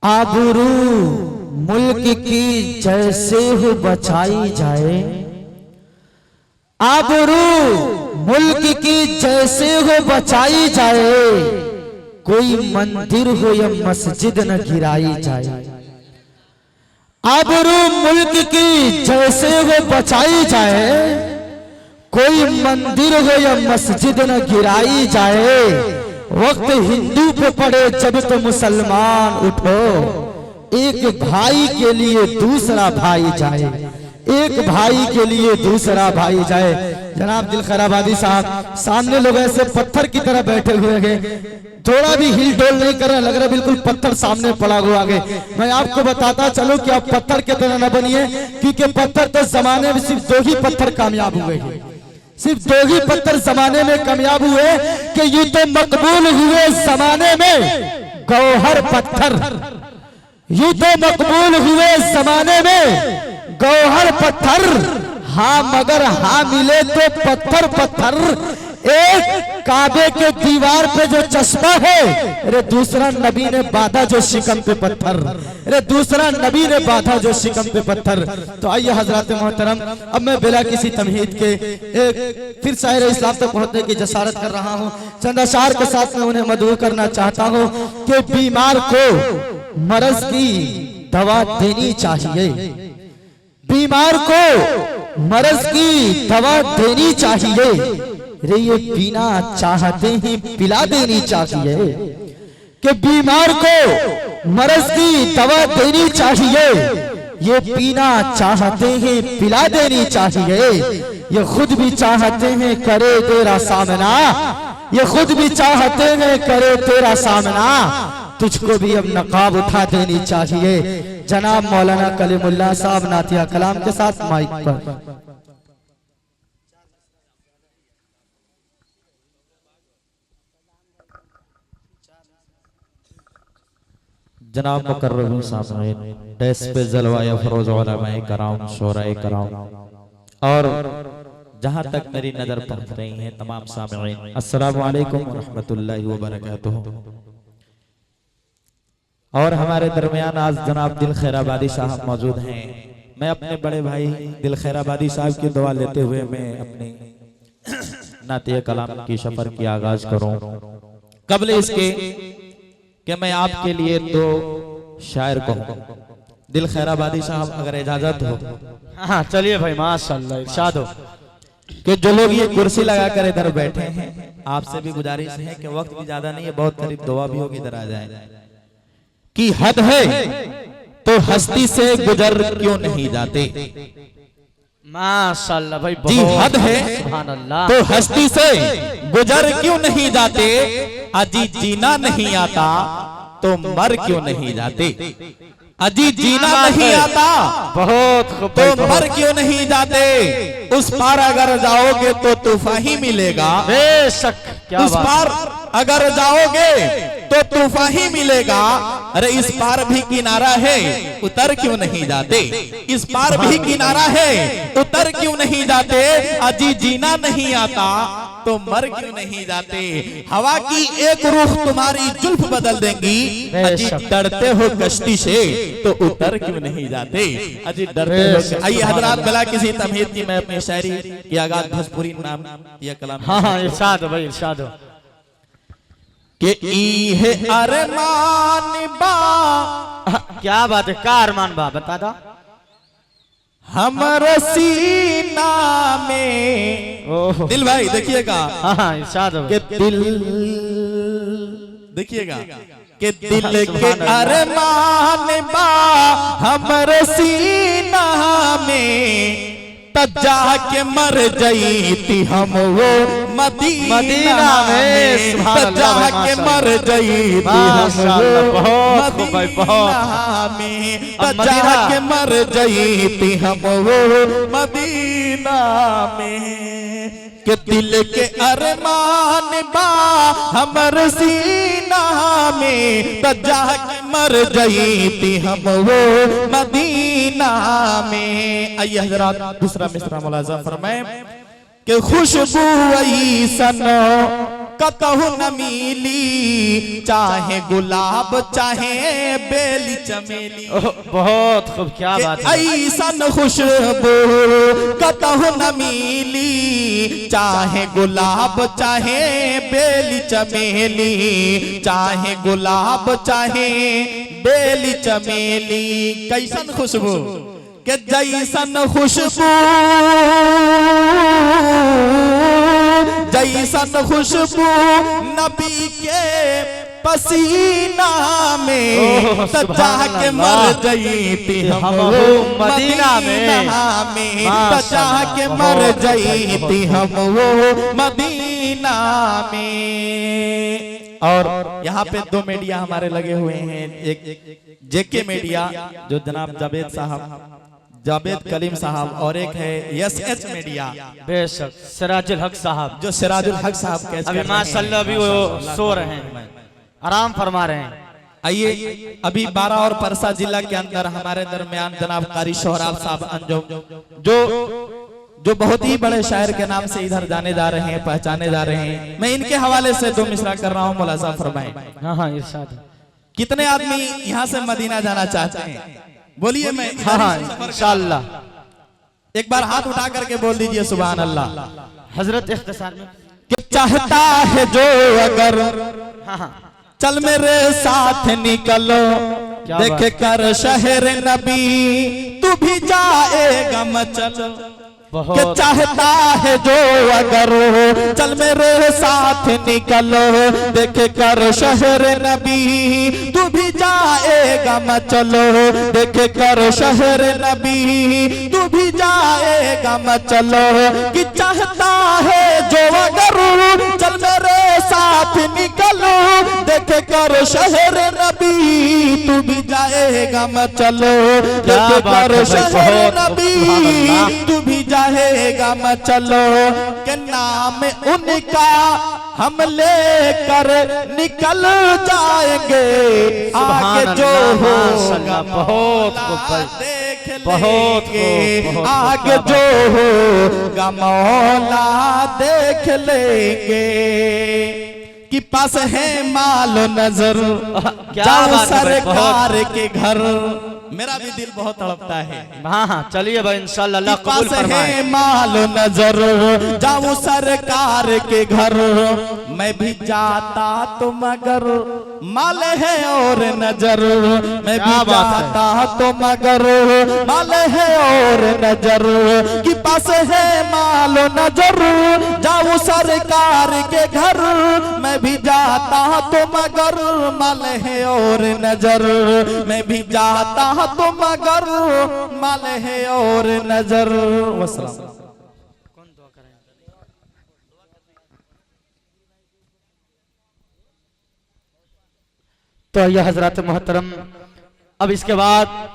आबरू मुल्क की जैसे हो बचाई जाए, आबरू मुल्क की जैसे हो बचाई जाए, कोई मंदिर हो या मस्जिद न गिराई जाए। आबरू मुल्क की जैसे हो बचाई जाए, कोई मंदिर हो या मस्जिद न गिराई जाए। वक्त हिंदू पे पड़े जब तो मुसलमान उठो, एक भाई के लिए दूसरा भाई जाए, एक भाई के लिए दूसरा भाई जाए। जनाब दिलखैराबादी साहब सामने लोग ऐसे पत्थर की तरह बैठे हुए हैं, थोड़ा भी हिल डोल नहीं कर रहा, लग रहा बिल्कुल पत्थर सामने पड़ा हुआ आगे। मैं आपको बताता चलूं कि आप पत्थर की तरह न बनिए, क्योंकि पत्थर तो जमाने में सिर्फ दो ही पत्थर कामयाब हुए हैं, सिर्फ दो ही पत्थर जमाने में कामयाब हुए कि यूं तो मकबूल हुए जमाने में गौहर पत्थर, यूं तो मकबूल हुए जमाने में गौहर पत्थर। हाँ मगर हाँ मिले तो पत्थर पत्थर, एक काबे के दीवार पे जो चश्मा है, अरे दूसरा नबी ने बांधा जो शिकम पे पत्थर, अरे दूसरा नबी ने बांधा जो शिकम पे पत्थर। तो आइए हजरत मोहतरम, अब मैं बिला किसी तमहीद के एक फिर शायर इस्लाम तक पहुंचने की जसारत कर रहा हूँ। चंद अशार के साथ मैं उन्हें मदऊ करना चाहता हूँ कि बीमार को मरज की दवा देनी चाहिए, बीमार को मरज की दवा देनी चाहिए, रे ये बिना चाहते ही पिला देनी चाहिए। कि बीमार को मरज की दवा देनी चाहिए, ये बिना चाहते ही पिला देनी चाहिए। ये खुद भी चाहते हैं करे तेरा सामना, ये खुद भी चाहते हैं करे तेरा सामना, तुझको भी अब नकाब उठा देनी चाहिए। जनाब मौलाना कलीमुल्लाह साहब नातिया कलाम के साथ माइक पर। जनाब मुकर्रम सामईन, डेस्क पे जलवाए फरोज उलमाए कराम, शोराए कराम, और जहां तक मेरी नजर पहुंच रही है तमाम सामईन, अस्सलामु अलैकुम व रहमतुल्लाहि व बरकातुहू। और हमारे दरमियान आज जनाब दिलखैराबादी साहब मौजूद हैं। मैं अपने बड़े भाई दिलखैराबादी साहब की दुआ लेते हुए मैं अपनी नातिया कलाम की सफर की आगाज करूं। कबल इसके कि मैं आपके लिए दो शायर कहूं, दिलखैराबादी साहब अगर इजाजत हो। हाँ चलिए भाई, माशाअल्लाह, इरशाद हो। कि जो लोग ये कुर्सी लगाकर इधर बैठे हैं, आपसे भी गुजारिश है कि वक्त भी ज्यादा नहीं है, बहुत करीब दुआ भी होगी, इधर आ जाए। कि हद है तो हस्ती से गुजर क्यों नहीं जाते, माशाअल्लाह भाई, जी हद है सुभान अल्लाह, तो हस्ती से गुजर क्यों नहीं जाते, अजी जीना नहीं आता तो मर क्यों नहीं जाते, अजी जीना नहीं आता बहुत तो मर क्यों नहीं जाते, उस पार अगर जाओगे तो तूफान ही मिलेगा, बेशक, क्या उस पार अगर जाओगे तो तूफान ही मिलेगा। अरे इस पार भी किनारा है, उतर क्यों नहीं जाते, इस पार भी किनारा है, उतर क्यों नहीं जाते, अजी जीना नहीं आता तो मर क्यों नहीं जाते। हवा की एक रुख तुम्हारी जुल्फ बदल देंगी, अजी डरते हो कश्ती से तो उतर क्यों नहीं जाते, अजी डरते हो। आइए हजरात, बिला किसी तमहीद की मैं अपनी शायरी की आगाज भोजपुरी नाम या कलाम। हाँ हाँ, इरशाद हो भाई, इरशाद हो। कि इहे अरमान बा, क्या बात है, का अरमान बा, बता दो। हमर सीना में, दिल भाई देखिएगा, हाँ हाँ, इरशाद हो। कि दिल देखिएगा, कि दिल के अरमान बा हमर सीना में, तजा के मर जईती हम वो मदीना में, तजा के मर जईती हम वो मदीना में, तजा के मर जईती हम वो मदीना में। कि दिल के अरमान बा हमर सीना में, तजा के मर जईती हम वो मदीना में। आइए हजरात, दूसरा मिसरा मुलाजा फरमाए कि खुशबू ऐसन कतहु न मिली, चाहे गुलाब चाहे बेली चमेली। बहुत खूब, क्या बात है। ऐसन खुशबू कतहु न मिली, चाहे गुलाब चाहे बेली चमेली, चाहे गुलाब चाहे बेली चमेली। कैसन खुशबू के जैसन खुशबू, जैसन खुशबू नबी के पसीना में, सजा के मर जईती हम वो मदीना में, सजा के मर जईती हम वो मदीना में। और यहाँ पे दो मीडिया हमारे लगे हुए हैं, एक जेके मीडिया जो जनाब जावेद साहब, जावेद कलीम साहब, और एक है एसएच मीडिया बेशक सिराजुल हक साहब, जो सिराजुल हक साहब के अभी माशाल्लाह अभी वो सो रहे हैं, आराम फरमा रहे हैं। आइए, अभी 12 और परसा जिला के अंदर हमारे दरमियान जनाब कारी सोहराब साहब अंजुम, जो बहुत ही बड़े शायर के नाम से इधर जाने जा रहे हैं, पहचाने जा रहे हैं। मैं इनके हवाले से 2 मिसरा कर रहा हूँ, मुलाजा फरमाएं। हाँ हाँ इरशाद। कितने आदमी यहाँ से मदीना जाना चाहते हैं? बोलिए। मैं हाँ हाँ इंशाअल्लाह। एक बार हाथ उठा करके बोल दीजिए सुभान अल्लाह। हजरत इख्तिसार में कि चाहता है जो अगर हाँ हाँ चल मेरे साथ निकलो, देख कर शहर नबी तू भी जाएगा मचल। कि चाहता है जो अगर चल मेरे साथ निकलो, देख कर शहर नबी तू भी जाएगा मचलो, देख कर शहर नबी तू भी जाएगा मचलो। कि चाहता है जो अगर चल मेरे साथ निकलो, देख कर शहर नबी तू भी जाएगा मचलो, देख कर शहर नबी तू भी जाएगा मचलो। के नाम उनका हम लेकर निकल जाएंगे, आगे जो होगा बहुत देख बहुत लेंगे, आगे जो होगा मौला देख लेंगे। कि पास है मालो नजर जाओ सरकार के घर। मेरा भी दिल बहुत तड़पता है। हाँ हाँ चलिए भाई इंशाअल्लाह अल्लाह कबूल फरमाए। है मालो नजर जाऊं सरकार के घर, मैं भी जाता तो मगर माल है और नजर, मैं भी जाता तो मगर माल है और नजर। कि पास है मालो नजर जाऊं सरकार के घर, मैं भी जाता तो मगर माल है और नजर, मैं भी जाता तो मगर माल है और नजर। वसलाम। तो यह हजरत मोहतरम, अब इसके बाद